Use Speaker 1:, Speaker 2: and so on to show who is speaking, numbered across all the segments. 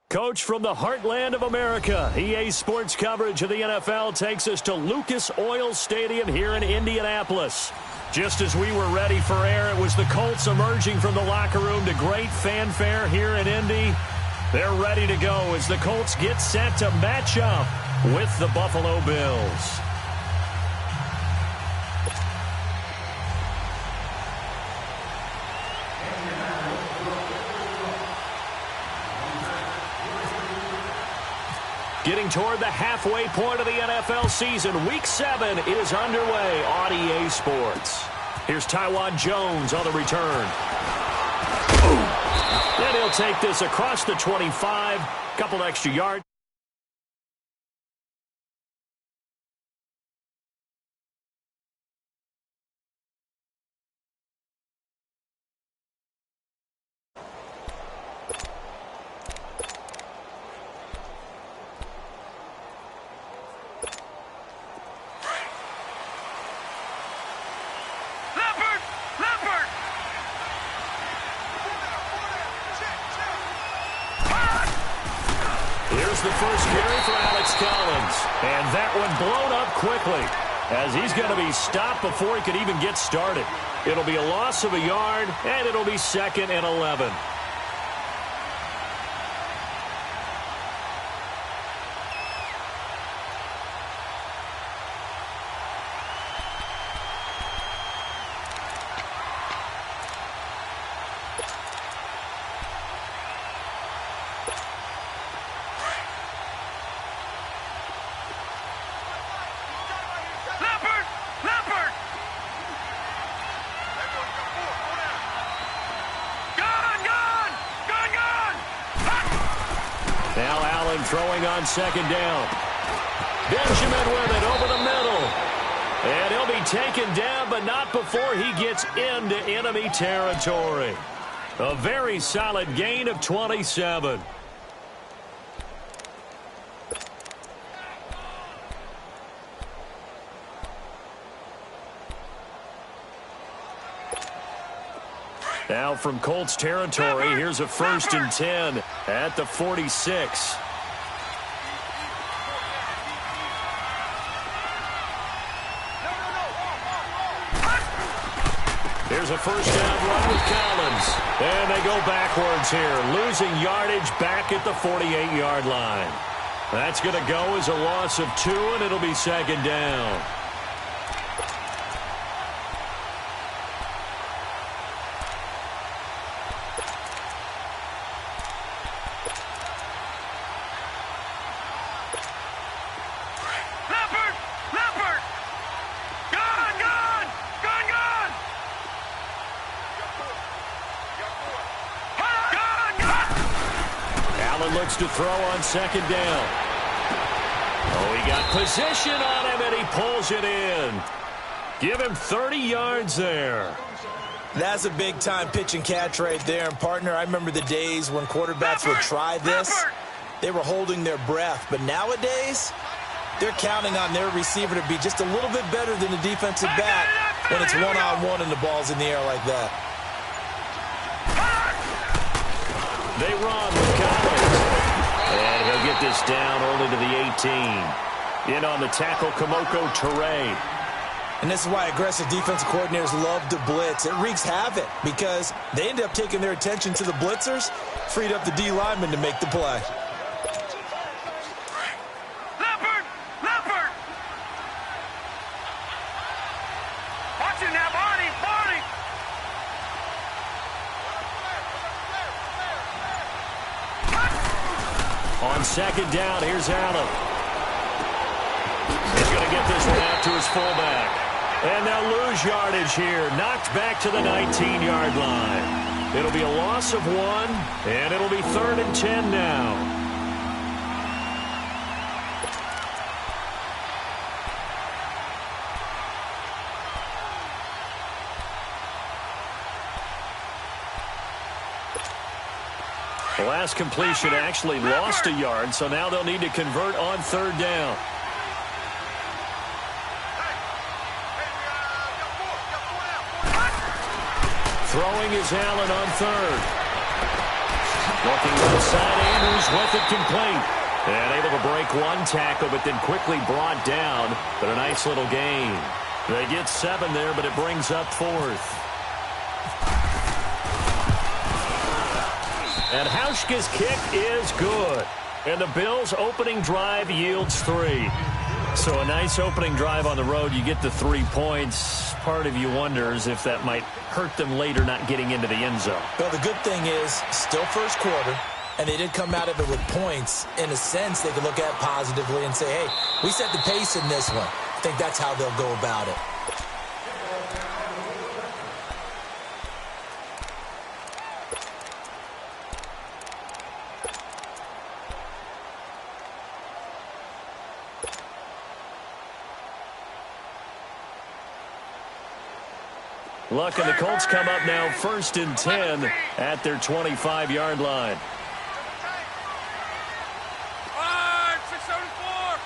Speaker 1: Coach from the heartland of America, EA Sports coverage of the NFL takes us to Lucas Oil Stadium here in Indianapolis. Just as we were ready for air, it was the Colts emerging from the locker room to great fanfare here in Indy. They're ready to go as the Colts get set to match up with the Buffalo Bills. Getting toward the halfway point of the NFL season, Week 7 is underway on EA Sports. Here's Tywan Jones on the return. And he'll take this across the 25, couple extra yards. Here's the first carry for Alex Collins. And that one blown up quickly as he's going to be stopped before he could even get started. It'll be a loss of a yard, and it'll be 2nd and 11. Now Allen throwing on 2nd down. Benjamin with it over the middle. And he'll be taken down, but not before he gets into enemy territory. A very solid gain of 27. Now from Colts territory, here's a 1st and 10 at the 46. Here's a 1st down run with Collins. And they go backwards here, losing yardage back at the 48-yard line. That's going to go as a loss of 2, and it'll be 2nd down. Looks to throw on 2nd down. Oh, he got position on him, and he pulls it in. Give him 30 yards there.
Speaker 2: That's a big-time pitch and catch right there. And, partner, I remember the days when quarterbacks would try this. They were holding their breath. But nowadays, they're counting on their receiver to be just a little bit better than the defensive back when it's one-on-one and the ball's in the air like that.
Speaker 1: They run with Collins. And he'll get this down only to the 18. In on the tackle, Kamoko Toure.
Speaker 2: And this is why aggressive defensive coordinators love to blitz. It wreaks havoc because they end up taking their attention to the blitzers, freed up the D lineman to make the play.
Speaker 3: Watching that body.
Speaker 1: On 2nd down, here's Allen. He's going to get this one out to his fullback. And they'll lose yardage here. Knocked back to the 19-yard line. It'll be a loss of 1, and it'll be 3rd and 10 now. The last completion actually lost a yard, so now they'll need to convert on 3rd down. Throwing is Allen on third. Looking outside, Andrews with it complete. And able to break one tackle, but then quickly brought down. But a nice little gain. They get 7 there, but it brings up 4th. And Hauschka's kick is good. And the Bills' opening drive yields 3. So a nice opening drive on the road. You get the 3 points. Part of you wonders if that might hurt them later not getting into the end zone.
Speaker 2: Well, the good thing is, still first quarter, and they did come out of it with points. In a sense, they could look at positively and say, hey, we set the pace in this one. I think that's how they'll go about it.
Speaker 1: Luck and the Colts come up now 1st and 10 at their 25-yard line.
Speaker 3: 674.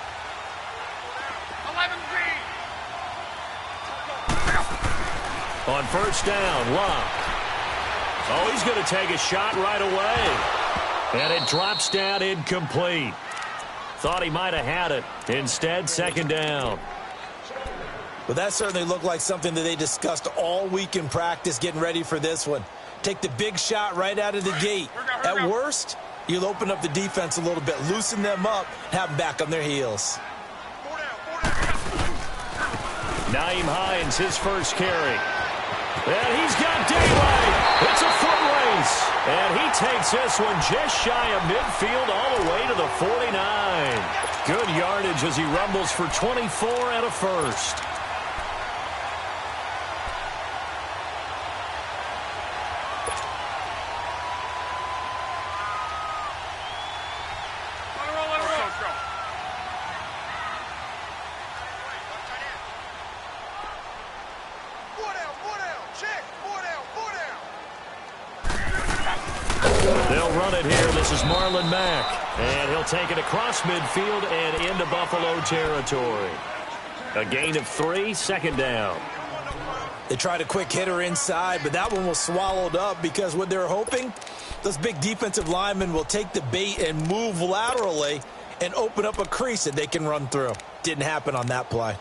Speaker 3: 11
Speaker 1: On first down, Luck. Oh, he's going to take a shot right away. And it drops down incomplete. Thought he might have had it. Instead, 2nd down.
Speaker 2: Well, that certainly looked like something that they discussed all week in practice getting ready for this one. Take the big shot right out of the gate. At worst, you'll open up the defense a little bit, loosen them up, have them back on their heels.
Speaker 1: Naeem Hines, his first carry. And he's got daylight. It's a foot race. And he takes this one just shy of midfield all the way to the 49. Good yardage as he rumbles for 24 and a first. Marlon Mack, and he'll take it across midfield and into Buffalo territory. A gain of 3, 2nd down.
Speaker 2: They tried a quick hitter inside, but that one was swallowed up because what they're hoping, those big defensive linemen will take the bait and move laterally and open up a crease that they can run through. Didn't happen on that play.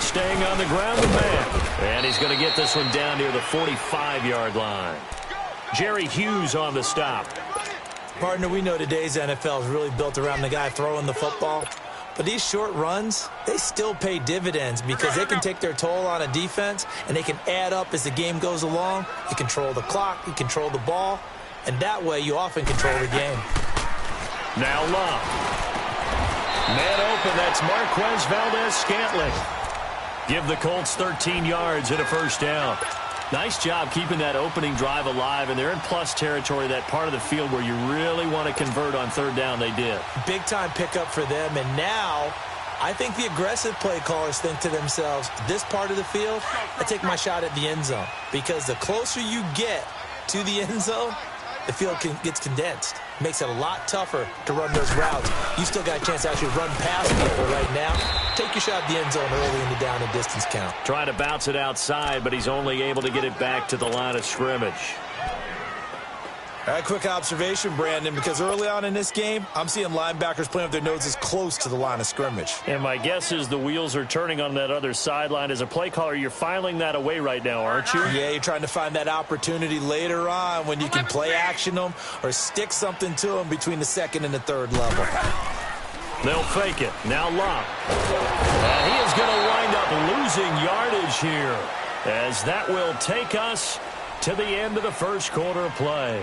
Speaker 1: Staying on the ground with Mack. And he's going to get this one down near the 45-yard line. Jerry Hughes on the stop.
Speaker 2: Partner, we know today's NFL is really built around the guy throwing the football. But these short runs, they still pay dividends because they can take their toll on a defense and they can add up as the game goes along. You control the clock, you control the ball, and that way you often control the game.
Speaker 1: Now Love. Man open, that's Marquez Valdez-Scantling. Give the Colts 13 yards and a first down. Nice job keeping that opening drive alive, and they're in plus territory, that part of the field where you really want to convert on 3rd down. They did. Big-time pickup for them, and now I think the aggressive play callers think to themselves, this part of the field, I take my shot at the end zone, because the closer you get to the end zone, the field gets condensed. Makes it a lot tougher to run those routes. You still got a chance to actually run past people right now. Take your shot at the end zone early in the down and distance count. Trying to bounce it outside, but he's only able to get it back to the line of scrimmage. All right, quick observation, Brandon, because early on in this game, I'm seeing linebackers playing with their noses close to the line of scrimmage. And my guess is the wheels are turning on that other sideline. As a play caller, you're filing that away right now, aren't you? Yeah, you're trying to find that opportunity later on when you can play action them or stick something to them between the 2nd and the 3rd level. They'll fake it. Now Locke. And he is going to wind up losing yardage here, as that will take us to the end of the first quarter of play.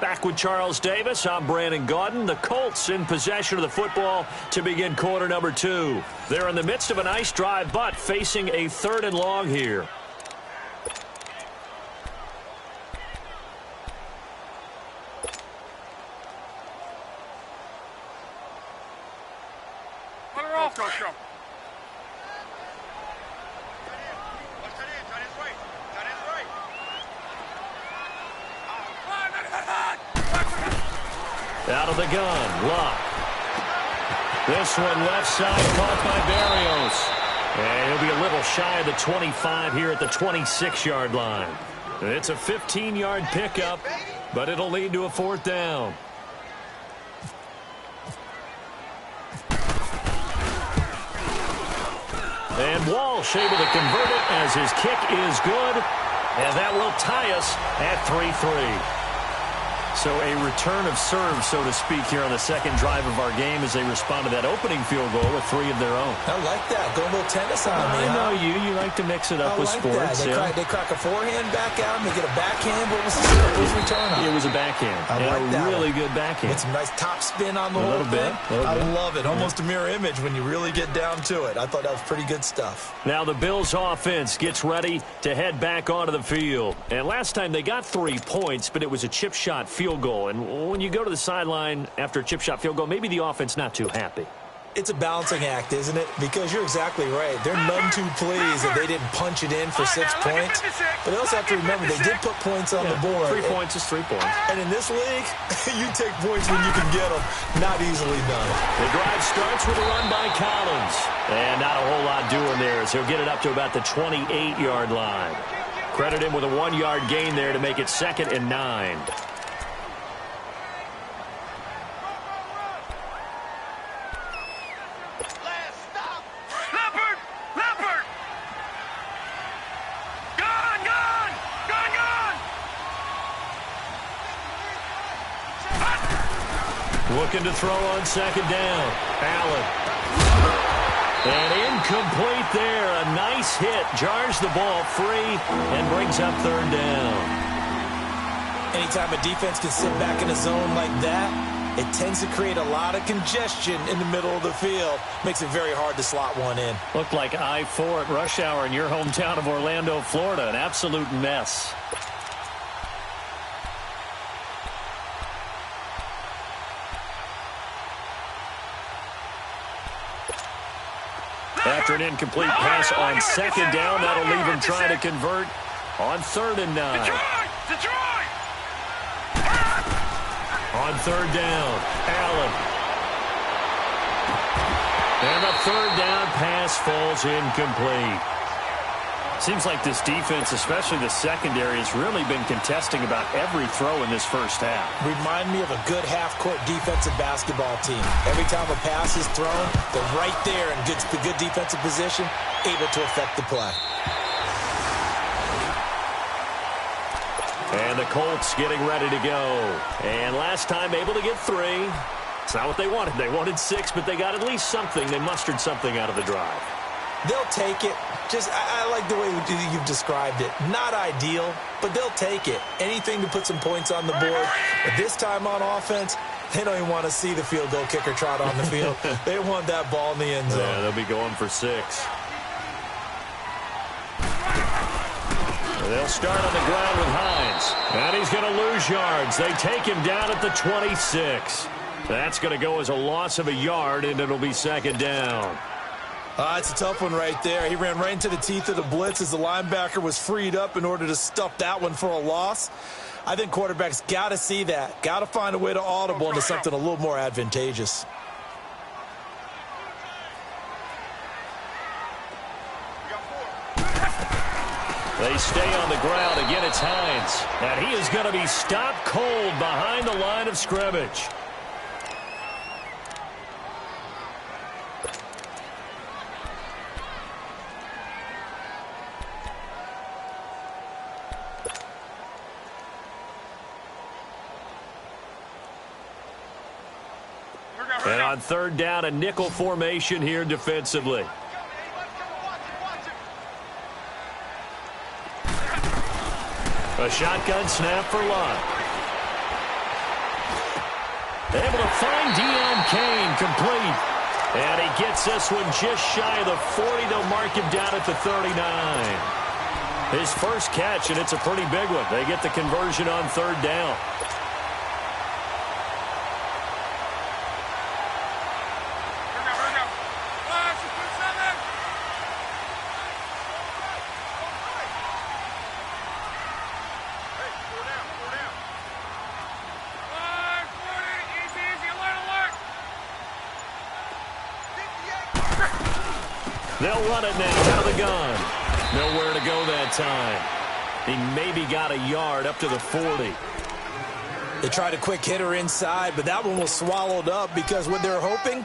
Speaker 1: Back with Charles Davis, I'm Brandon Gaudin. The Colts in possession of the football to begin quarter number 2. They're in the midst of a nice drive, but facing a 3rd and long here.
Speaker 3: Let her off, Coach.
Speaker 1: Out of the gun, Luck. This one left side caught by Barrios. And he'll be a little shy of the 25 here at the 26-yard line. It's a 15-yard pickup, but it'll lead to a 4th down. And Walsh able to convert it as his kick is good. And that will tie us at 3-3. So a return of serve, so to speak, here on the second drive of our game as they respond to that opening field goal with 3 of their own.
Speaker 2: I like that. Go a little tennis on me.
Speaker 1: I know you. You like to mix it up with sports.
Speaker 2: They crack a forehand back out and they get a backhand. What was the return on?
Speaker 1: It was a backhand. A really good backhand.
Speaker 2: With some nice top spin on the whole thing. I love it. Almost a mirror image when you really get down to it. I thought that was pretty good stuff.
Speaker 1: Now the Bills offense gets ready to head back onto the field. And last time they got 3 points, but it was a chip shot field goal. And when you go to the sideline after a chip shot field goal, maybe the offense not too happy.
Speaker 2: It's a balancing act, isn't it? Because you're exactly right. They're none too pleased that they didn't punch it in for 6 points. But they also have to remember they did put points on the board.
Speaker 1: 3 points is 3 points.
Speaker 2: And in this league, you take points when you can get them. Not easily done.
Speaker 1: The drive starts with a run by Collins. And not a whole lot doing there as he'll get it up to about the 28-yard line. Credit him with a 1-yard gain there to make it 2nd and 9. Looking to throw on 2nd down. Allen. And incomplete there. A nice hit. Jars the ball free and brings up 3rd down.
Speaker 2: Anytime a defense can sit back in a zone like that, it tends to create a lot of congestion in the middle of the field. Makes it very hard to slot one in.
Speaker 1: Looked like I-4 at rush hour in your hometown of Orlando, Florida. An absolute mess. After an incomplete pass on 2nd down, that'll leave him trying to convert on 3rd and 9. On 3rd down, Allen. And the 3rd down pass falls incomplete. Seems like this defense, especially the secondary, has really been contesting about every throw in this first half.
Speaker 2: Remind me of a good half-court defensive basketball team. Every time a pass is thrown, they're right there in good defensive position, able to affect the play.
Speaker 1: And the Colts getting ready to go. And last time able to get 3. It's not what they wanted. They wanted 6, but they got at least something. They mustered something out of the drive.
Speaker 2: They'll take it. I like the way you've described it. Not ideal, but they'll take it. Anything to put some points on the board. But this time on offense, they don't even want to see the field goal kicker trot on the field. They want that ball in the end zone.
Speaker 1: Yeah, they'll be going for 6. They'll start on the ground with Hines. And he's going to lose yards. They take him down at the 26. That's going to go as a loss of a yard, and it'll be 2nd down.
Speaker 2: It's a tough one right there. He ran right into the teeth of the blitz as the linebacker was freed up in order to stuff that one for a loss. I think quarterbacks got to see that. Got to find a way to audible into something a little more advantageous.
Speaker 1: They stay on the ground. Again, it's Hines. And he is going to be stopped cold behind the line of scrimmage. And on 3rd down, a nickel formation here defensively. A shotgun snap for Luck. Able to find Deion Kane, complete. And he gets this one just shy of the 40. They'll mark him down at the 39. His first catch, and it's a pretty big one. They get the conversion on 3rd down. They'll run it now out of the gun. Nowhere to go that time. He maybe got a yard up to the 40.
Speaker 2: They tried a quick hitter inside, but that one was swallowed up because what they're hoping,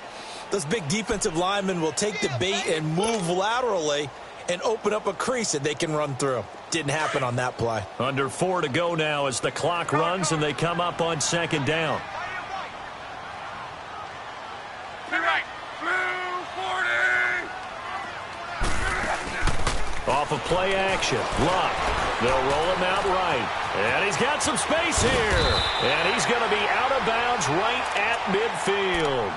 Speaker 2: those big defensive linemen will take the bait and move laterally and open up a crease that they can run through. Didn't happen on that play.
Speaker 1: Under 4 to go now as the clock runs and they come up on second down. Off of play action. Luck. They'll roll him out right. And he's got some space here. And he's going to be out of bounds right at midfield.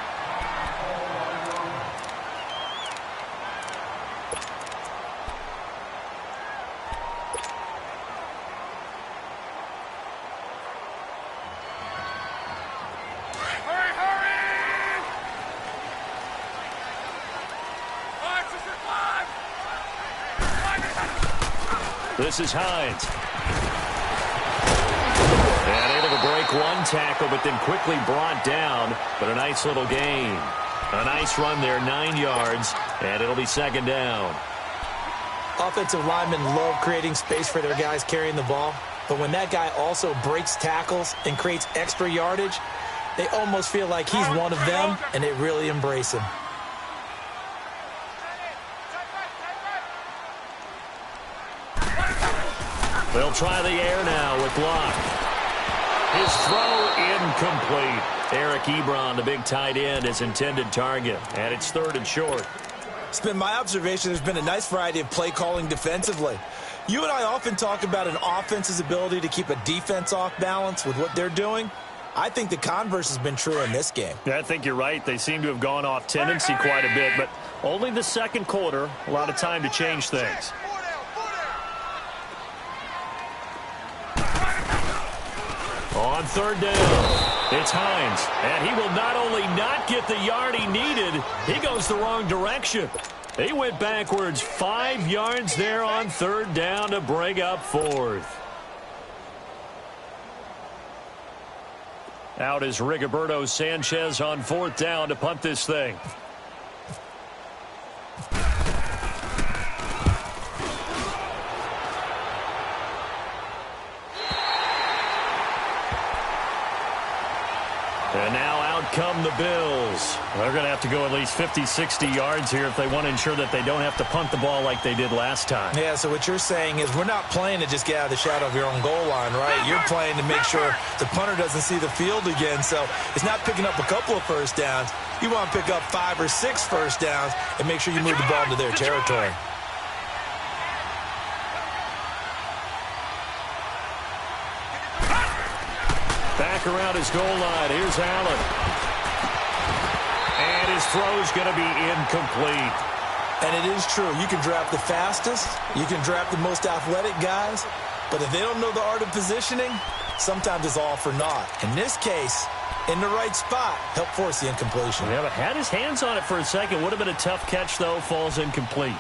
Speaker 1: This is Hines. And able to break one tackle, but then quickly brought down. But a nice little gain. A nice run there, 9 yards, and it'll be second down.
Speaker 2: Offensive linemen love creating space for their guys carrying the ball. But when that guy also breaks tackles and creates extra yardage, they almost feel like he's one of them, and they really embrace him.
Speaker 1: They'll try the air now with Locke. His throw incomplete. Eric Ebron, the big tight end, his intended target. And it's 3rd and short.
Speaker 2: It's been my observation there's been a nice variety of play calling defensively. You and I often talk about an offense's ability to keep a defense off balance with what they're doing. I think the converse has been true in this game.
Speaker 1: Yeah, I think you're right. They seem to have gone off tendency quite a bit, but only the second quarter. A lot of time to change things. On 3rd down, it's Hines, and he will not only not get the yard he needed, he goes the wrong direction. He went backwards 5 yards there on 3rd down to bring up 4th. Out is Rigoberto Sanchez on 4th down to punt this thing. And now out come the Bills. They're going to have to go at least 50, 60 yards here if they want to ensure that they don't have to punt the ball like they did last time.
Speaker 2: Yeah, so what you're saying is we're not playing to just get out of the shadow of your own goal line, right? You're playing to make sure the punter doesn't see the field again. So it's not picking up a couple of first downs. You want to pick up 5 or 6 first downs and make sure you move the ball into their territory.
Speaker 1: Back around his goal line. Here's Allen. And his throw's going to be incomplete.
Speaker 2: And it is true. You can draft the fastest. You can draft the most athletic guys. But if they don't know the art of positioning, sometimes it's all for naught. In this case, in the right spot, help force the incompletion.
Speaker 1: Yeah, but had his hands on it for a second. Would have been a tough catch, though. Falls incomplete.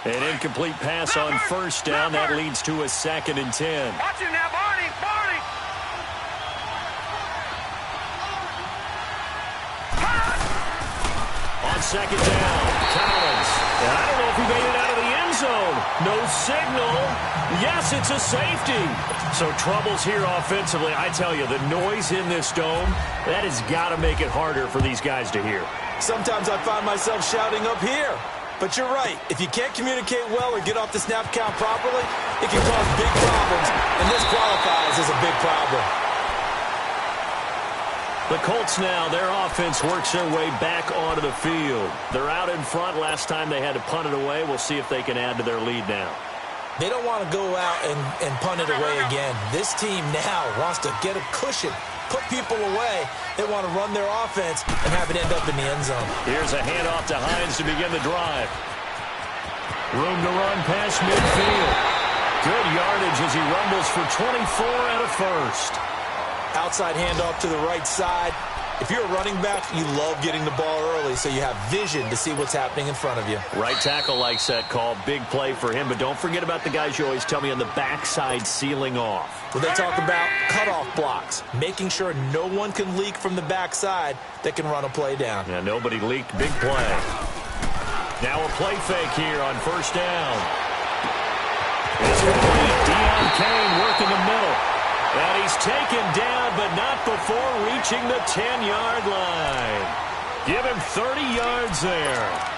Speaker 1: An incomplete pass on 1st down. That leads to a 2nd and 10.
Speaker 3: Watch him now, Barney. Barney.
Speaker 1: On 2nd down, Collins. And I don't know if he made it out of the end zone. No signal. Yes, it's a safety. So troubles here offensively. I tell you, the noise in this dome, that has got to make it harder for these guys to hear.
Speaker 2: Sometimes I find myself shouting up here. But you're right. If you can't communicate well or get off the snap count properly, it can cause big problems. And this qualifies as a big problem.
Speaker 1: The Colts now, their offense works their way back onto the field. They're out in front. Last time they had to punt it away. We'll see if they can add to their lead now.
Speaker 2: They don't want to go out and punt it away again. This team now wants to get a cushion, put people away. They want to run their offense and have it end up in the end zone.
Speaker 1: Here's a handoff to Hines to begin the drive. Room to run past midfield. Good yardage as he rumbles for 24 and a first.
Speaker 2: Outside handoff to the right side. If you're a running back, you love getting the ball early so you have vision to see what's happening in front of you.
Speaker 1: Right tackle likes that call. Big play for him, but don't forget about the guys you always tell me on the backside sealing off.
Speaker 2: When they talk about cutoff blocks, making sure no one can leak from the backside that can run a play down.
Speaker 1: Yeah, nobody leaked. Big play. Now a play fake here on first down. It's complete. Deion Kane working the middle. And he's taken down, but not before reaching the 10-yard line. Give him 30 yards there.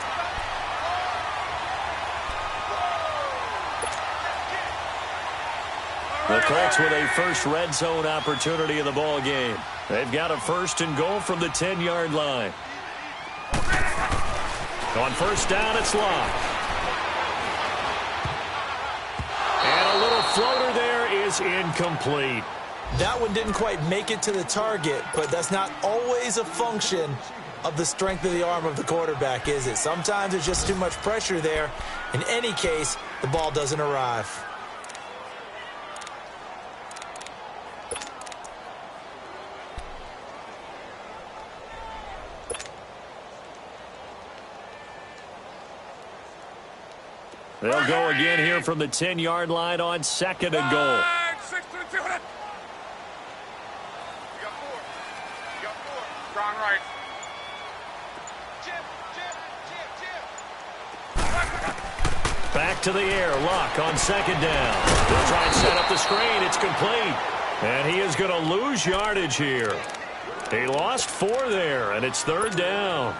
Speaker 1: The Colts with a first red zone opportunity in the ball game. They've got a first and goal from the 10-yard line. On first down, it's locked. And a little floater there is incomplete.
Speaker 2: That one didn't quite make it to the target, but that's not always a function of the strength of the arm of the quarterback, is it? Sometimes it's just too much pressure there. In any case, the ball doesn't arrive.
Speaker 1: They'll go again here from the 10-yard line on second and goal. Back to the air. Luck on second down. They'll try and set up the screen. It's complete. And he is going to lose yardage here. He lost 4 there, and it's third down.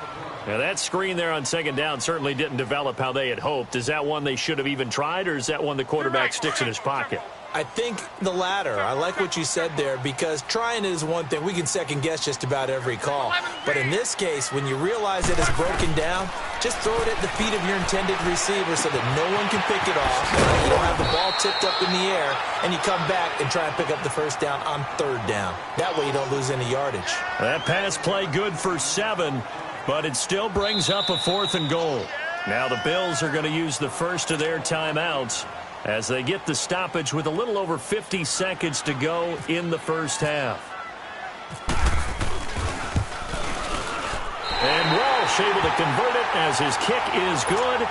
Speaker 1: Now, that screen there on second down certainly didn't develop how they had hoped. Is that one they should have even tried, or is that one the quarterback sticks in his pocket?
Speaker 2: I think the latter. I like what you said there, because trying it is one thing. We can second-guess just about every call. But in this case, when you realize it is broken down, just throw it at the feet of your intended receiver so that no one can pick it off. You don't have the ball tipped up in the air, and you come back and try and pick up the first down on third down. That way you don't lose any yardage.
Speaker 1: That pass play good for 7. But it still brings up a fourth and goal. Now the Bills are going to use the first of their timeouts as they get the stoppage with a little over 50 seconds to go in the first half. And Walsh able to convert it as his kick is good.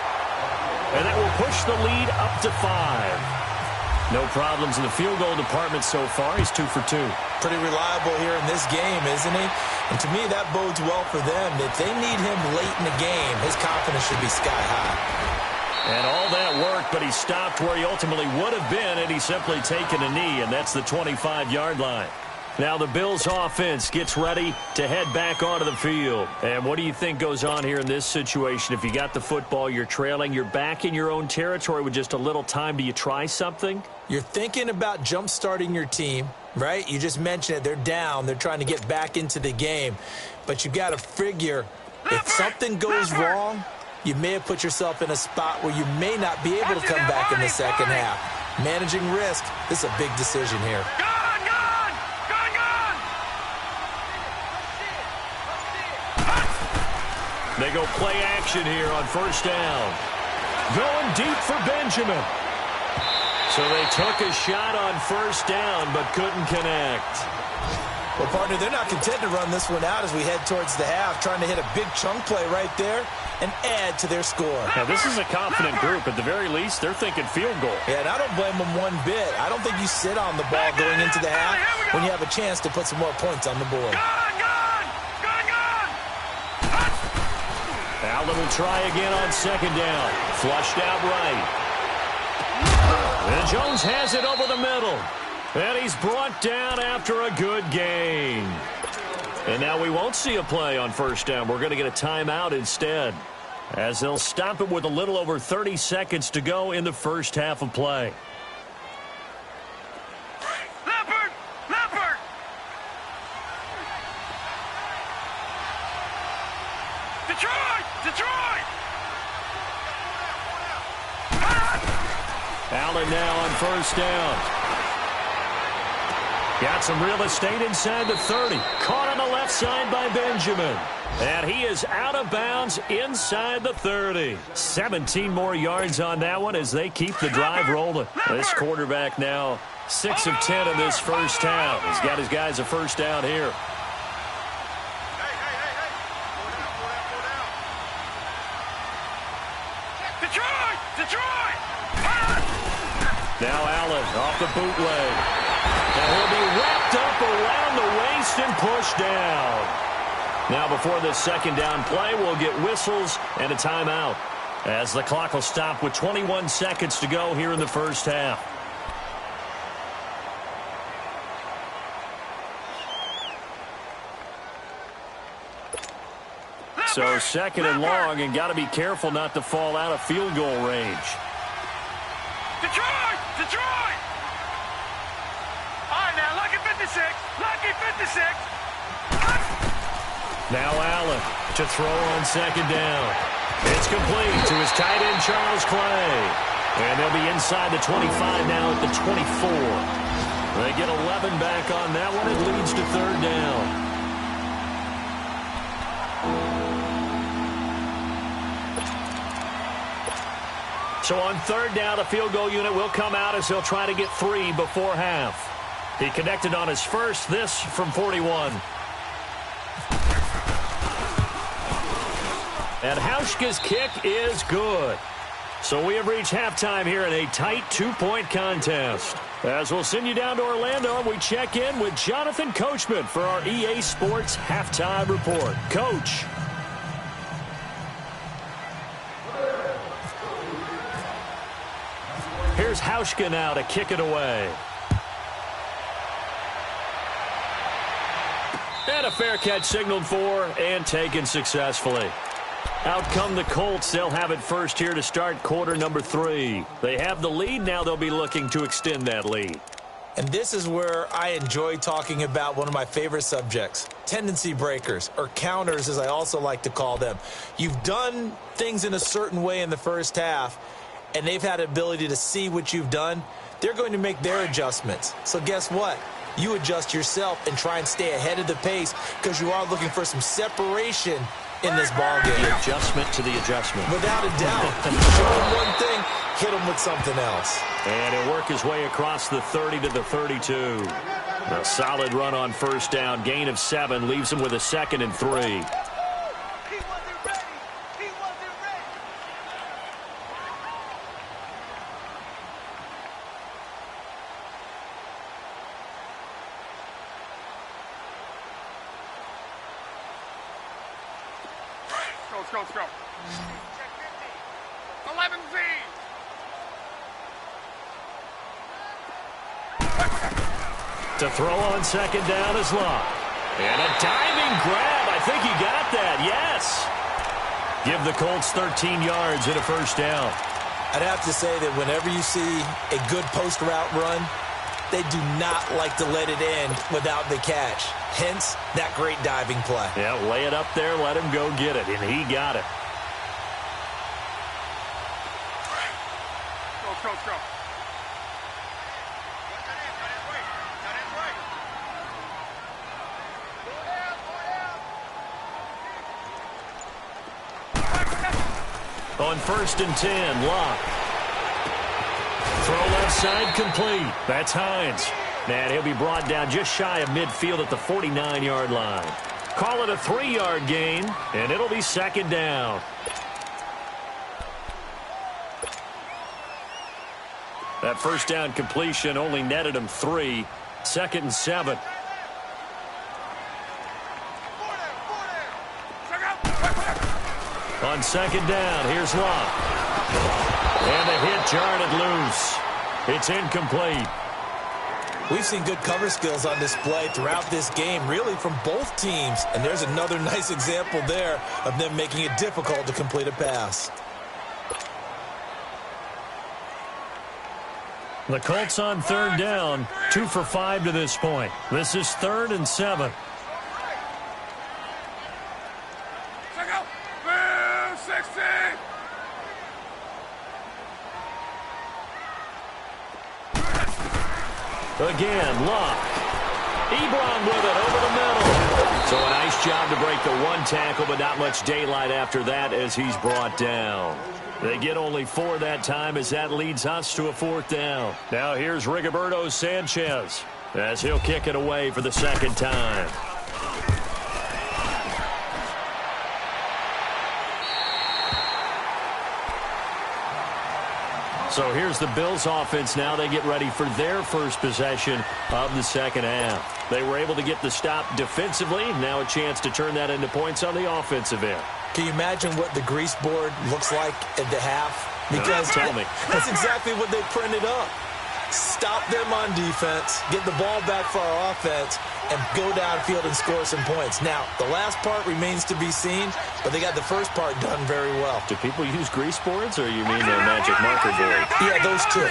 Speaker 1: And that will push the lead up to 5. No problems in the field goal department so far. He's 2 for 2.
Speaker 2: Pretty reliable here in this game, isn't he? And to me, that bodes well for them. If they need him late in the game, his confidence should be sky high.
Speaker 1: And all that work, but he stopped where he ultimately would have been, and he's simply taken a knee, and that's the 25-yard line. Now the Bills offense gets ready to head back onto the field. And what do you think goes on here in this situation? If you got the football, you're trailing, you're back in your own territory with just a little time. Do you try something?
Speaker 2: You're thinking about jump-starting your team, right? You just mentioned it. They're down. They're trying to get back into the game. But you got to figure if something goes wrong, you may have put yourself in a spot where you may not be able to come back in the second half. Managing risk, this is a big decision here.
Speaker 1: They go play action here on first down. Going deep for Benjamin. So they took a shot on first down but couldn't connect.
Speaker 2: Well, partner, they're not content to run this one out as we head towards the half, trying to hit a big chunk play right there and add to their score.
Speaker 1: Now, this is a confident group. At the very least, they're thinking field goal.
Speaker 2: Yeah, and I don't blame them one bit. I don't think you sit on the ball going into the half when you have a chance to put some more points on the board.
Speaker 1: Allen will try again on second down. Flushed out right. And Jones has it over the middle. And he's brought down after a good gain. And now we won't see a play on first down. We're going to get a timeout instead, as they'll stop it with a little over 30 seconds to go in the first half of play. Allen now on first down. Got some real estate inside the 30. Caught on the left side by Benjamin. And he is out of bounds inside the 30. 17 more yards on that one as they keep the drive rolling. This quarterback now 6 of 10 in this first half. He's got his guys a first down here. Now Allen off the bootleg. And he'll be wrapped up around the waist and pushed down. Now before this second down play, we'll get whistles and a timeout. as the clock will stop with 21 seconds to go here in the first half. So second and long, and got to be careful not to fall out of field goal range.
Speaker 3: Detroit! Detroit! All right, now, lucky 56. Lucky 56.
Speaker 1: Now Allen to throw on second down. It's complete to his tight end, Charles Clay. And they'll be inside the 25 now at the 24. They get 11 back on that one. It leads to third down. So on third down, the field goal unit will come out as he'll try to get 3 before half. He connected on his first, this from 41. And Hauschka's kick is good. So we have reached halftime here in a tight 2-point contest. As we'll send you down to Orlando, we check in with Jonathan Coachman for our EA Sports Halftime Report. Coach. Here's Hauschka now to kick it away. And a fair catch signaled for and taken successfully. Out come the Colts. They'll have it first here to start quarter number 3. They have the lead. Now they'll be looking to extend that lead.
Speaker 2: And this is where I enjoy talking about one of my favorite subjects, tendency breakers, or counters as I also like to call them. You've done things in a certain way in the first half, and they've had the ability to see what you've done. They're going to make their adjustments. So guess what? You adjust yourself and try and stay ahead of the pace because you are looking for some separation in this ballgame.
Speaker 1: The adjustment to the adjustment.
Speaker 2: Without a doubt. Show them one thing, hit them with something else.
Speaker 1: And he'll work his way across the 30 to the 32. A solid run on first down. Gain of 7 leaves him with a 2nd and 3.
Speaker 3: Let's go. 11Z.
Speaker 1: To throw on second down is Locke. And a diving grab. I think he got that. Yes. Give the Colts 13 yards and a first down.
Speaker 2: I'd have to say that whenever you see a good post route run, they do not like to let it end without the catch. Hence, that great diving play.
Speaker 1: Yeah, lay it up there, let him go get it, and he got it.
Speaker 3: Go.
Speaker 1: On 1st and 10, Locke. Throw left side complete. That's Hines. And he'll be brought down just shy of midfield at the 49-yard line. Call it a 3-yard gain, and it'll be second down. That first down completion only netted him 3. 2nd and 7. On second down, here's Locke. And the hit jarred it loose. It's incomplete.
Speaker 2: We've seen good cover skills on display throughout this game, really from both teams. And there's another nice example there of them making it difficult to complete a pass.
Speaker 1: The Colts on third down, 2 for 5 to this point. This is 3rd and 7. Again, Locke. Ebron with it over the middle. So a nice job to break the 1 tackle, but not much daylight after that as he's brought down. They get only 4 that time as that leads us to a 4th down. Now here's Rigoberto Sanchez as he'll kick it away for the 2nd time. So here's the Bills offense now. They get ready for their first possession of the second half. They were able to get the stop defensively. Now a chance to turn that into points on the offensive end.
Speaker 2: Can you imagine what the grease board looks like at the half? Because
Speaker 1: tell me.
Speaker 2: That's exactly what they printed up. Stop them on defense, get the ball back for our offense, and go downfield and score some points. Now, the last part remains to be seen, but they got the first part done very well.
Speaker 1: Do people use grease boards, or you mean their magic marker board?
Speaker 2: Yeah, those two.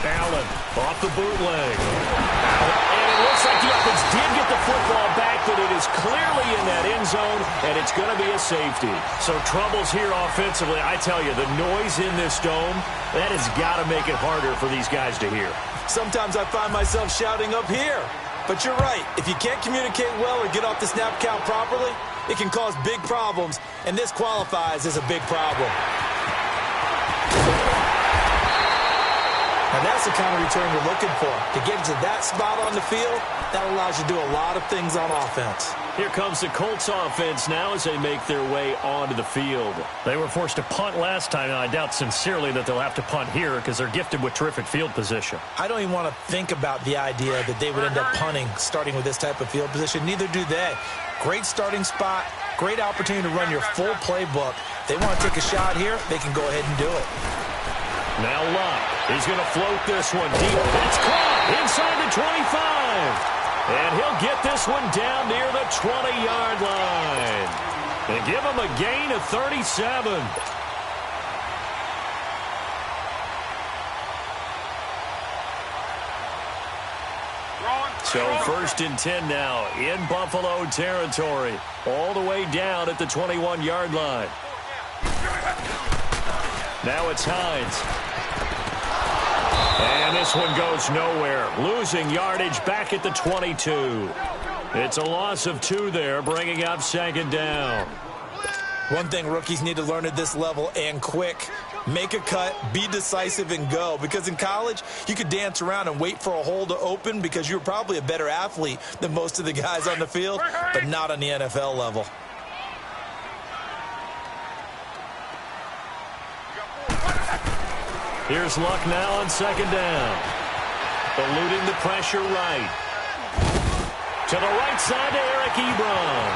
Speaker 1: Allen off the bootleg. And it looks like the offense did get the football back, but it is clearly in that end zone, and it's going to be a safety. So troubles here offensively. I tell you, the noise in this dome, that has got to make it harder for these guys to hear.
Speaker 2: Sometimes I find myself shouting up here. But you're right. If you can't communicate well or get off the snap count properly, it can cause big problems, and this qualifies as a big problem. Now that's the kind of return you're looking for. To get to that spot on the field, that allows you to do a lot of things on offense.
Speaker 1: Here comes the Colts offense now as they make their way onto the field. They were forced to punt last time, and I doubt sincerely that they'll have to punt here because they're gifted with terrific field position.
Speaker 2: I don't even want to think about the idea that they would end up punting starting with this type of field position. Neither do they. Great starting spot, great opportunity to run your full playbook. If they want to take a shot here, they can go ahead and do it.
Speaker 1: Now Luck. He's going to float this one deep. It's caught inside the 25. And he'll get this one down near the 20-yard line. And give him a gain of 37. So 1st and 10 now in Buffalo territory. All the way down at the 21-yard line. Now it's Hines. And this one goes nowhere. Losing yardage back at the 22. It's a loss of 2 there, bringing up 2nd down.
Speaker 2: One thing rookies need to learn at this level, and quick. Make a cut, be decisive, and go. Because in college, you could dance around and wait for a hole to open because you're probably a better athlete than most of the guys on the field, but not on the NFL level.
Speaker 1: Here's Luck now on 2nd down. Eluding the pressure right. To the right side to Eric Ebron.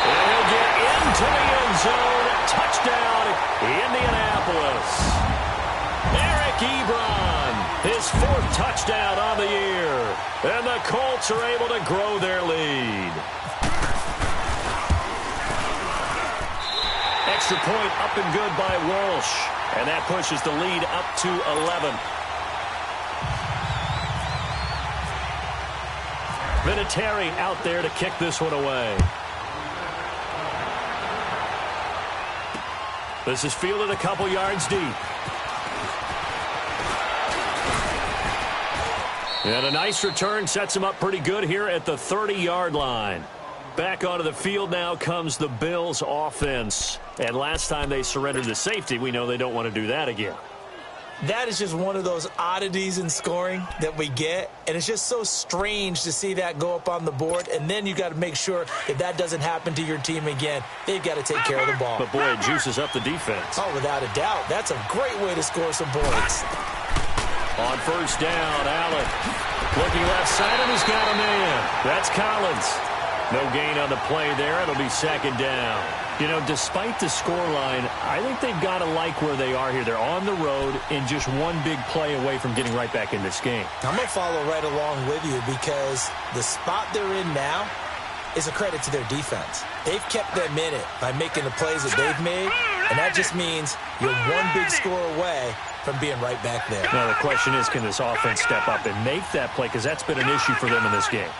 Speaker 1: And he'll get into the end zone. Touchdown, Indianapolis. Eric Ebron, his 4th touchdown on the year. And the Colts are able to grow their lead. Extra point up and good by Walsh. And that pushes the lead up to 11. Vinatieri out there to kick this one away. This is fielded a couple yards deep. And a nice return sets him up pretty good here at the 30-yard line. Back onto the field now comes the Bills offense. And last time they surrendered the safety, we know they don't want to do that again.
Speaker 2: That is just one of those oddities in scoring that we get. And it's just so strange to see that go up on the board. And then you got to make sure that that doesn't happen to your team again. They've got to take care of the ball.
Speaker 1: But, boy, it juices up the defense.
Speaker 2: Oh, without a doubt. That's a great way to score some points.
Speaker 1: On 1st down, Allen. Looking left side, and he's got a man. That's Collins. No gain on the play there. It'll be 2nd down. You know, despite the scoreline, I think they've got to like where they are here. They're on the road and just one big play away from getting right back in this game.
Speaker 2: I'm going to follow right along with you because the spot they're in now is a credit to their defense. They've kept them in it by making the plays that they've made, and that just means you're one big score away from being right back there.
Speaker 1: Now, the question is, can this offense step up and make that play? Because that's been an issue for them in this game.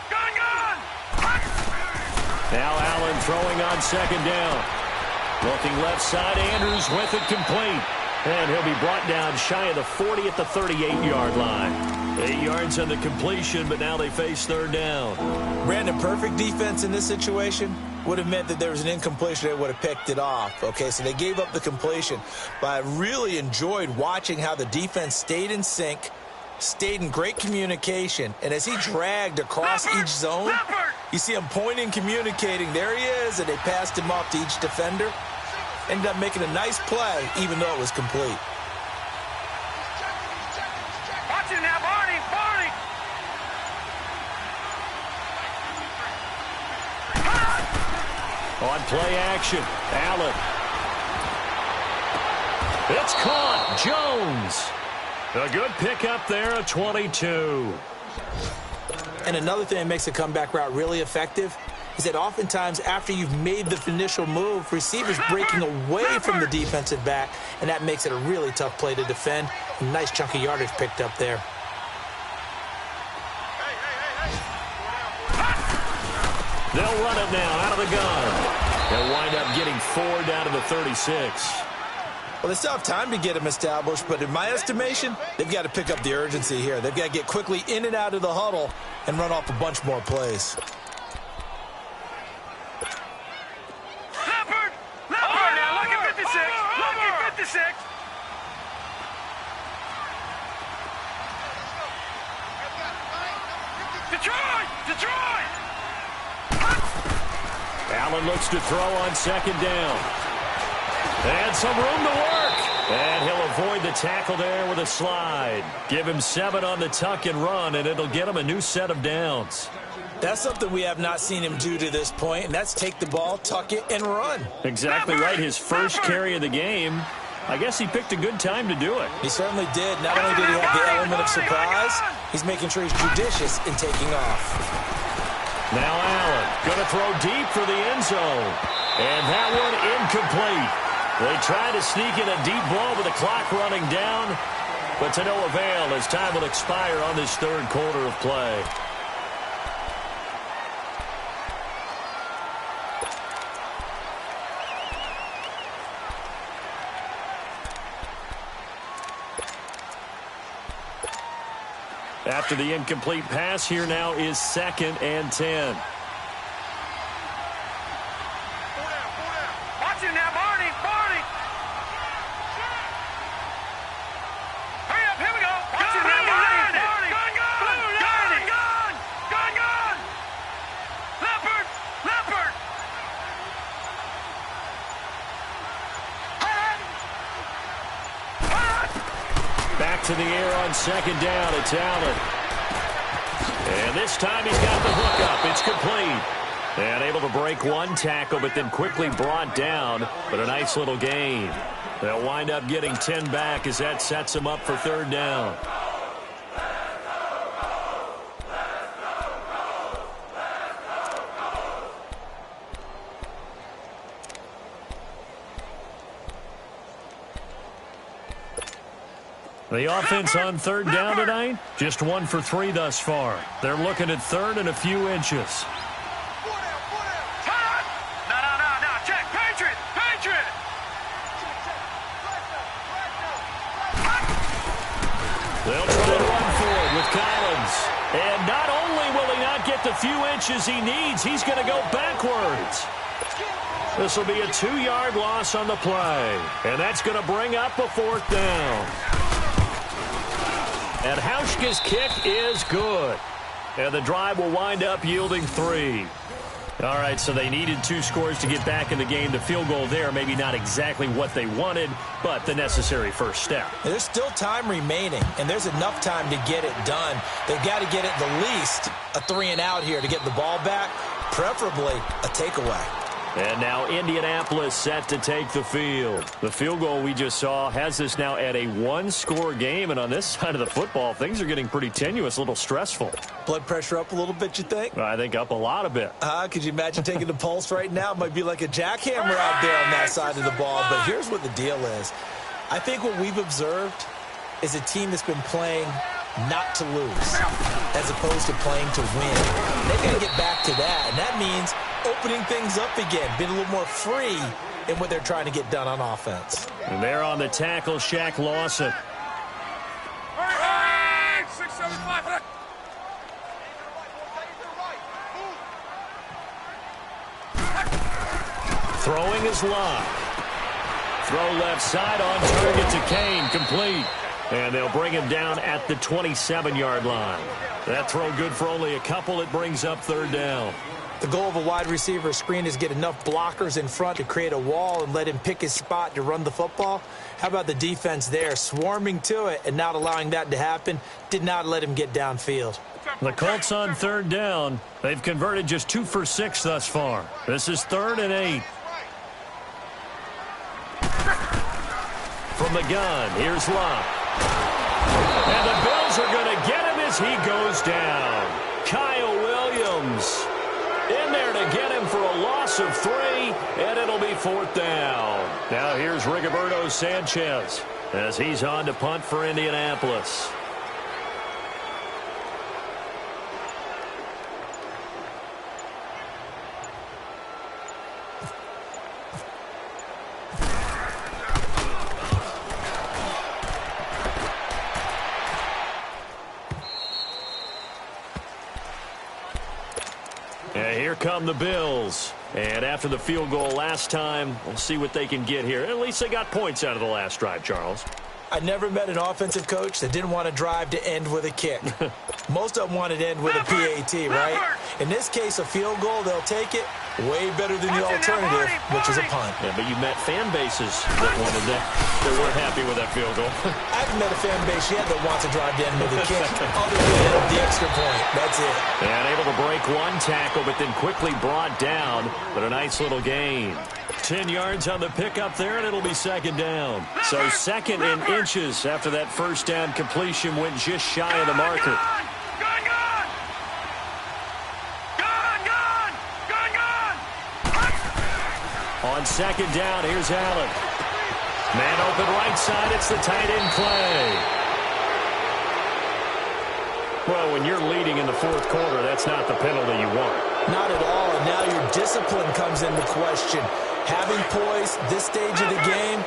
Speaker 1: Now Allen throwing on 2nd down. Looking left side, Andrews with it complete. And he'll be brought down shy of the 40 at the 38-yard line. 8 yards on the completion, but now they face 3rd down.
Speaker 2: Brandon, perfect defense in this situation would have meant that there was an incompletion. They would have picked it off. Okay, so they gave up the completion. But I really enjoyed watching how the defense stayed in sync, stayed in great communication, and as he dragged across each zone, You see him pointing, communicating. There he is, and they passed him off to each defender. Ended up making a nice play, even though it was complete.
Speaker 3: Watch it now, Barney, Barney.
Speaker 1: On play action, Allen. It's caught. Jones. A good pickup there at 22.
Speaker 2: And another thing that makes a comeback route really effective is that oftentimes after you've made the initial move, receivers breaking away from the defensive back, and that makes it a really tough play to defend. A nice chunk of yardage picked up there.
Speaker 1: They'll run it now out of the gun. They'll wind up getting 4 down to the 36.
Speaker 2: Well, they still have time to get him established, but in my estimation, they've got to pick up the urgency here. They've got to get quickly in and out of the huddle and run off a bunch more plays.
Speaker 3: Leopard! Leopard! Now, lucky 56! Lucky 56! Detroit! Detroit!
Speaker 1: Allen looks to throw on second down. And some room to work. And he'll avoid the tackle there with a slide. Give him 7 on the tuck and run, and it'll get him a new set of downs.
Speaker 2: That's something we have not seen him do to this point, and that's take the ball, tuck it, and run.
Speaker 1: Exactly right. His first carry of the game. I guess he picked a good time to do it.
Speaker 2: He certainly did. Not only did he have the element of surprise, he's making sure he's judicious in taking off.
Speaker 1: Now Allen going to throw deep for the end zone. And that one incomplete. They try to sneak in a deep ball with the clock running down, but to no avail as time will expire on this third quarter of play. After the incomplete pass, here now is 2nd and 10.
Speaker 3: Watch it now, Barney! Barney! Hurry up, here we go! Watch it now, Barney! Barney! Gun, gun! Gun, gun! Gun, gun! Leopard! Leopard!
Speaker 1: Back to the air on second down. It's Allen. And this time he's got the hook up. It's complete. And able to break one tackle, but then quickly brought down. But a nice little gain. They'll wind up getting 10 back as that sets them up for third down. The offense on third down tonight, just 1 for 3 thus far. They're looking at third and a few inches.
Speaker 3: No. Check. Patriot. Patriot.
Speaker 1: They'll try to run forward with Collins. And not only will he not get the few inches he needs, he's going to go backwards. This will be a 2-yard loss on the play. And that's going to bring up a 4th down. And Hauschka's kick is good. And the drive will wind up yielding 3. All right, so they needed 2 scores to get back in the game. The field goal there, maybe not exactly what they wanted, but the necessary first step.
Speaker 2: There's still time remaining, and there's enough time to get it done. They've got to get at the least a 3-and-out here to get the ball back, preferably a takeaway.
Speaker 1: And now Indianapolis set to take the field. The field goal we just saw has this now at a 1-score game. And on this side of the football, things are getting pretty tenuous, a little stressful.
Speaker 2: Blood pressure up a little bit, you think?
Speaker 1: I think up a lot of bit.
Speaker 2: Could you imagine taking the pulse right now? It might be like a jackhammer out there on that side of the ball. But here's what the deal is. I think what we've observed is a team that's been playing not to lose as opposed to playing to win. They've got to get back to that, and that means opening things up again, being a little more free in what they're trying to get done on offense.
Speaker 1: And there on the tackle, Shaq Lawson.
Speaker 3: 6, 7, 5.
Speaker 1: Throwing is Locke. Throw left side on target to Kane, complete. And they'll bring him down at the 27-yard line. That throw good for only a couple. It brings up third down.
Speaker 2: The goal of a wide receiver screen is get enough blockers in front to create a wall and let him pick his spot to run the football. How about the defense there, swarming to it and not allowing that to happen? Did not let him get downfield.
Speaker 1: The Colts on third down. They've converted just 2 for 6 thus far. This is 3rd and 8. From the gun, here's Locke. And the Bills are going to get him as he goes down. Kyle Williams in there to get him for a loss of 3, and it'll be 4th down. Now here's Rigoberto Sanchez as he's on to punt for Indianapolis. And here come the Bills. And after the field goal last time, we'll see what they can get here. At least they got points out of the last drive, Charles.
Speaker 2: I never met an offensive coach that didn't want to drive to end with a kick. Most of them wanted to end with a PAT, right? In this case, a field goal, they'll take it. Way better than the alternative, which is a punt.
Speaker 1: Yeah, but you met fan bases that wanted that. They weren't happy with that field goal.
Speaker 2: I haven't met a fan base yet that wants to drive to end with a kick other than the extra point. That's it.
Speaker 1: And able to break one tackle, but then quickly brought down. But a nice little gain. 10 yards on the pickup there, and it'll be 2nd down. So 2nd in inches after that first down completion went just shy of the marker. On 2nd down, here's Allen. Man open right side, it's the tight end play. Well, when you're leading in the 4th quarter, that's not the penalty you want.
Speaker 2: Not at all, and now your discipline comes into question. Having poise this stage of the game,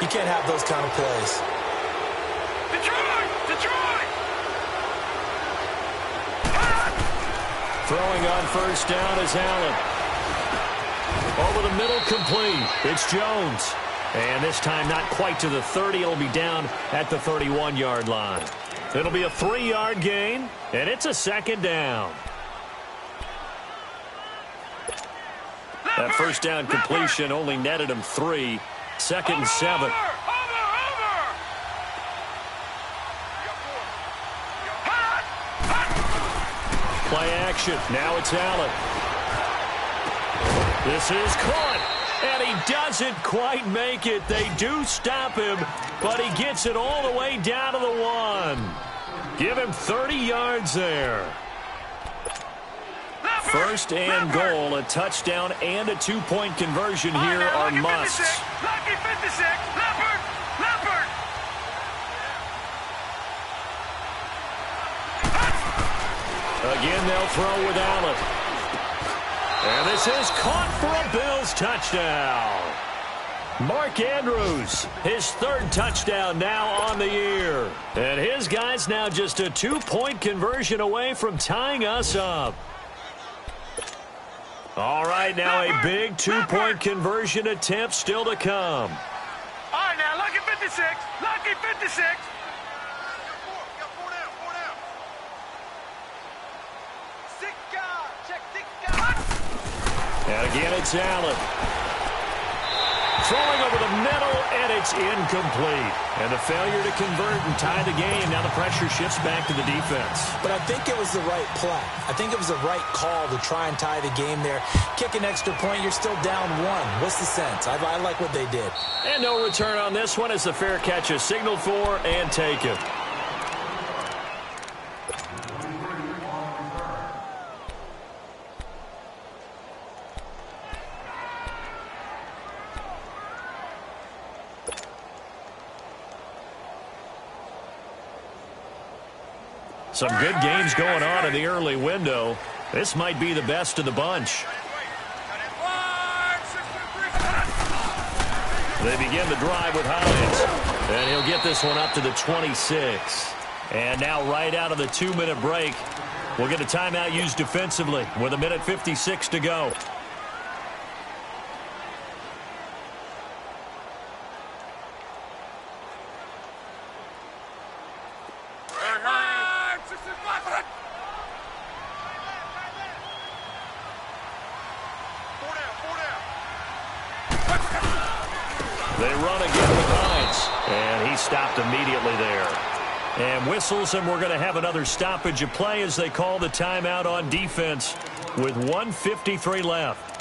Speaker 2: you can't have those kind of plays.
Speaker 3: Detroit!
Speaker 1: Throwing on 1st down is Allen. Over the middle, complete. It's Jones. And this time not quite to the 30. It'll be down at the 31-yard line. It'll be a 3-yard gain, and it's a 2nd down. That first down completion only netted him 3. 2nd and 7. Play action. Now it's Allen. This is caught, and he doesn't quite make it. They do stop him, but he gets it all the way down to the 1. Give him 30 yards there. 1st and goal, a touchdown and a 2-point conversion here are musts.
Speaker 3: Lucky 56, Leopard.
Speaker 1: Again, they'll throw with Allen. And this is caught for a Bills touchdown. Mark Andrews, his 3rd touchdown now on the year. And his guys now just a 2-point conversion away from tying us up. All right, now a big 2-point conversion attempt still to come.
Speaker 3: All right, now, Lucky 56. Lucky 56.
Speaker 1: And again, it's Allen. Throwing over the middle, and it's incomplete. And the failure to convert and tie the game. Now the pressure shifts back to the defense.
Speaker 2: But I think it was the right play. I think it was the right call to try and tie the game there. Kick an extra point, you're still down 1. What's the sense? I like what they did.
Speaker 1: And no return on this one as the fair catch is signaled for and taken. Some good games going on in the early window. This might be the best of the bunch. They begin the drive with Hines. And he'll get this one up to the 26. And now right out of the 2-minute break, we'll get a timeout used defensively with 1:56 to go. run again with Hines. And he stopped immediately there. And whistles, and we're going to have another stoppage of play as they call the timeout on defense with 1:53 left.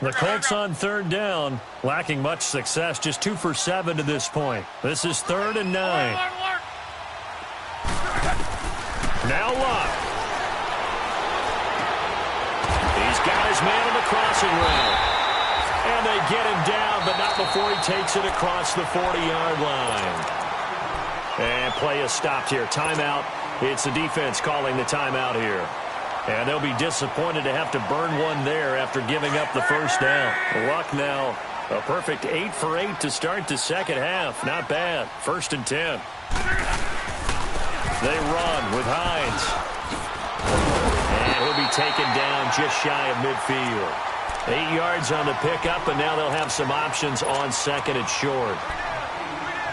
Speaker 1: The Colts on third down, lacking much success, just 2 for 7 to this point. This is 3rd and 9. Now Locke. He's got his man in the crossing route. And they get him down, but not before he takes it across the 40-yard line. And play is stopped here. Timeout. It's the defense calling the timeout here. And they'll be disappointed to have to burn one there after giving up the first down. Luck now, a perfect 8 for 8 to start the second half. Not bad. 1st and 10. They run with Hines. And he'll be taken down just shy of midfield. 8 yards on the pickup, and now they'll have some options on 2nd and short.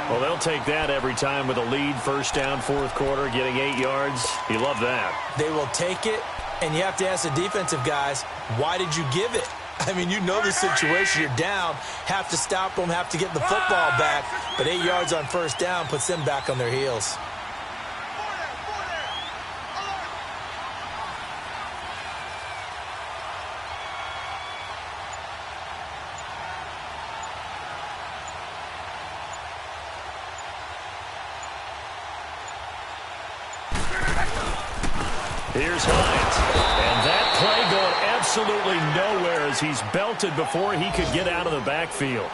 Speaker 1: Well, they'll take that every time with a lead. 1st down, 4th quarter, getting 8 yards. You love that.
Speaker 2: They will take it. And you have to ask the defensive guys, why did you give it? I mean, you know the situation. You're down, have to stop them, have to get the football back. But 8 yards on 1st down puts them back on their heels.
Speaker 1: Here's Hines. And that play going absolutely nowhere as he's belted before he could get out of the backfield.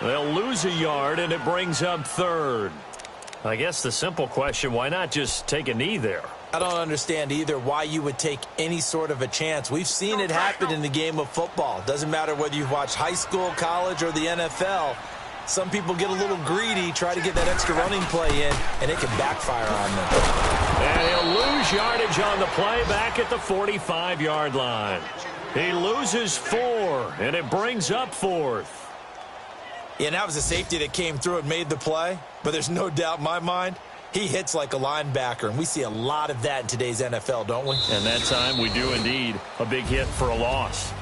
Speaker 1: They'll lose a yard, and it brings up 3rd. I guess the simple question, why not just take a knee there?
Speaker 2: I don't understand either why you would take any sort of a chance. We've seen it happen in the game of football. Doesn't matter whether you've watched high school, college, or the NFL. Some people get a little greedy, try to get that extra running play in, and it can backfire on them.
Speaker 1: And he'll lose yardage on the play back at the 45-yard line. He loses 4, and it brings up 4th.
Speaker 2: Yeah, and that was a safety that came through and made the play, but there's no doubt in my mind, he hits like a linebacker, and we see a lot of that in today's NFL, don't we?
Speaker 1: And that time we do indeed. A big hit for a loss.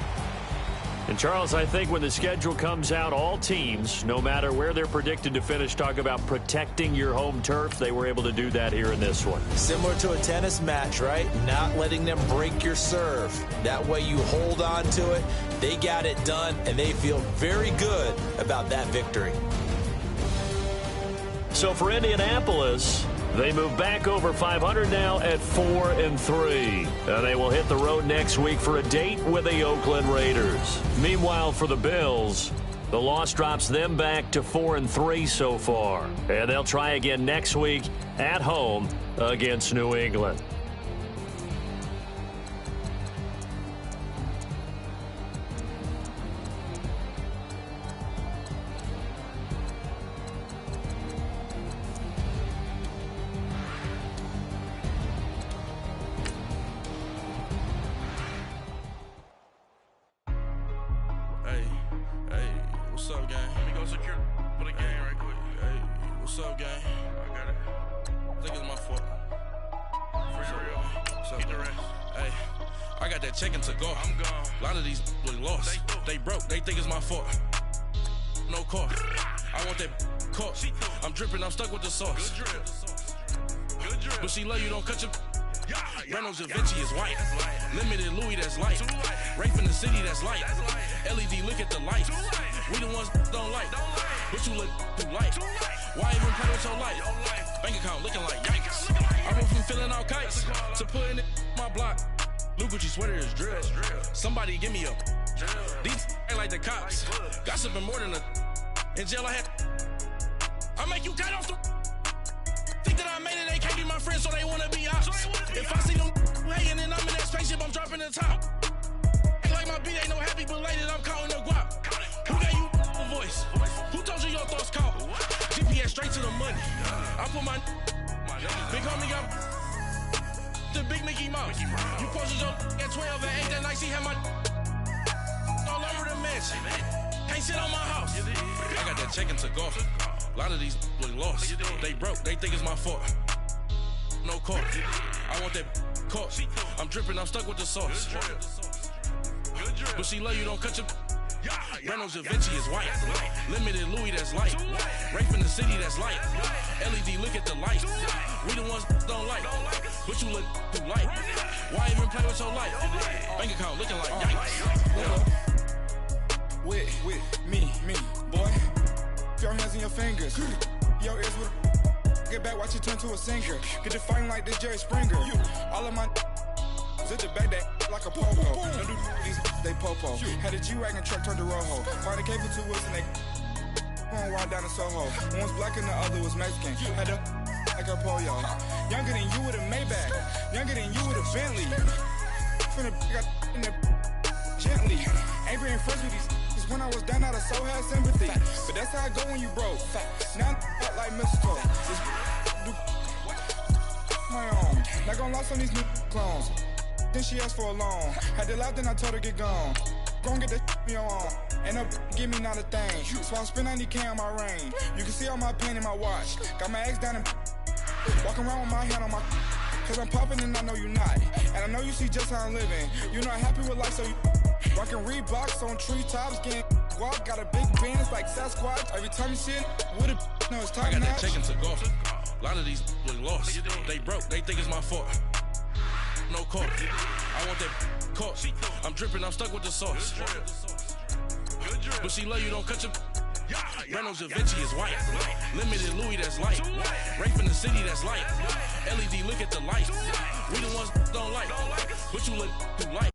Speaker 1: And, Charles, I think when the schedule comes out, all teams, no matter where they're predicted to finish, talk about protecting your home turf. They were able to do that here in this one.
Speaker 2: Similar to a tennis match, right? Not letting them break your serve. That way you hold on to it. They got it done, and they feel very good about that victory.
Speaker 1: So for Indianapolis, they move back over 500 now at 4-3. And they will hit the road next week for a date with the Oakland Raiders. Meanwhile, for the Bills, the loss drops them back to 4-3 so far. And they'll try again next week at home against New England.
Speaker 4: What's up, gang? Let me go secure for the game right quick. Hey, what's up, gang? I got it. I think it's my fault. For real. What's up, get the rest. Hey, I got that chicken to go. I'm gone. A lot of these look lost. They broke. They think it's my fault. No cost. I want that caught. I'm dripping. I'm stuck with the sauce. Good drip. Good drip. But she love you. Don't cut your. Reynolds Da Vinci is white. Limited Louis, that's light. Rafe in the city, that's light. LED, look at the light. We the ones don't like. But you look too light. Why even play with your life? Bank account looking like yikes. I went from filling out kites to putting it in my block. New Gucci sweater is drill. Somebody give me a. These ain't like the cops. Gossiping more than a. In jail I had. I make you cut off the. Think that I made it, they can't be my friends, so they wanna be ops. If I see them hating and I'm in that spaceship, I'm dropping the top. Ain't like my beat ain't no happy belated, I'm counting the guap. Who gave you a voice? Who told you your thoughts count? GPS straight to the money. I put my big homie got the big Mickey Mouse. You posted your at 12 and 8 that night, she had my bitch. Can't sit on my house. I got that check into golf. A lot of these look lost. They broke, they think it's my fault. No court. I want that caught. I'm dripping, I'm stuck with the sauce. But she love you, don't cut your. Reynolds Da Vinci is white. Limited Louis, that's light. Rape in the city, that's light. LED, look at the light. We the ones don't like. But you look too light. Why even play with your life? Bank account looking like yikes.
Speaker 5: With me, boy. Your hands and your fingers. Your ears with. Get back, watch you turn to a singer. Get to fighting like this Jerry Springer. All of my. Zit the back that like a popo. Don't do these they popo. Had a G-Wagon truck turned to Rojo. Find a cable 2 wheels and they going wild down in Soho. One was black and the other was Mexican. Had a like a pollo. Younger than you with a Maybach. Younger than you with a Bentley. From the got in the gently. Ain't been friends with these. Cause when I was down, I so had sympathy. But that's how I go when you broke. Now I'm like mistletoe. My own. Not gonna lost on these new clones. Then she asked for a loan. Had to laugh, then I told her get gone. Gon' get that me on. And up, give me not a thing. So I spend 90K on my range. You can see all my pain in my watch. Got my ex down and walking around with my hand on my. Cause I'm popping and I know you not. And I know you see just how I'm living. You're not happy with life, so you rockin' Reeboks on treetops, getting guap. Got a big Benz like Sasquatch. Every time you see it, with a no, it's top
Speaker 4: I got
Speaker 5: notch.
Speaker 4: that check into golf. A lot of these look lost. They broke, they think it's my fault. No court. I want that caught. I'm dripping, I'm stuck with the sauce. But she love you, don't cut your. Reynolds Da Vinci is white. Limited Louis, that's light. Rape in the city, that's light. LED, look at the light. We the ones don't like. But you look too light.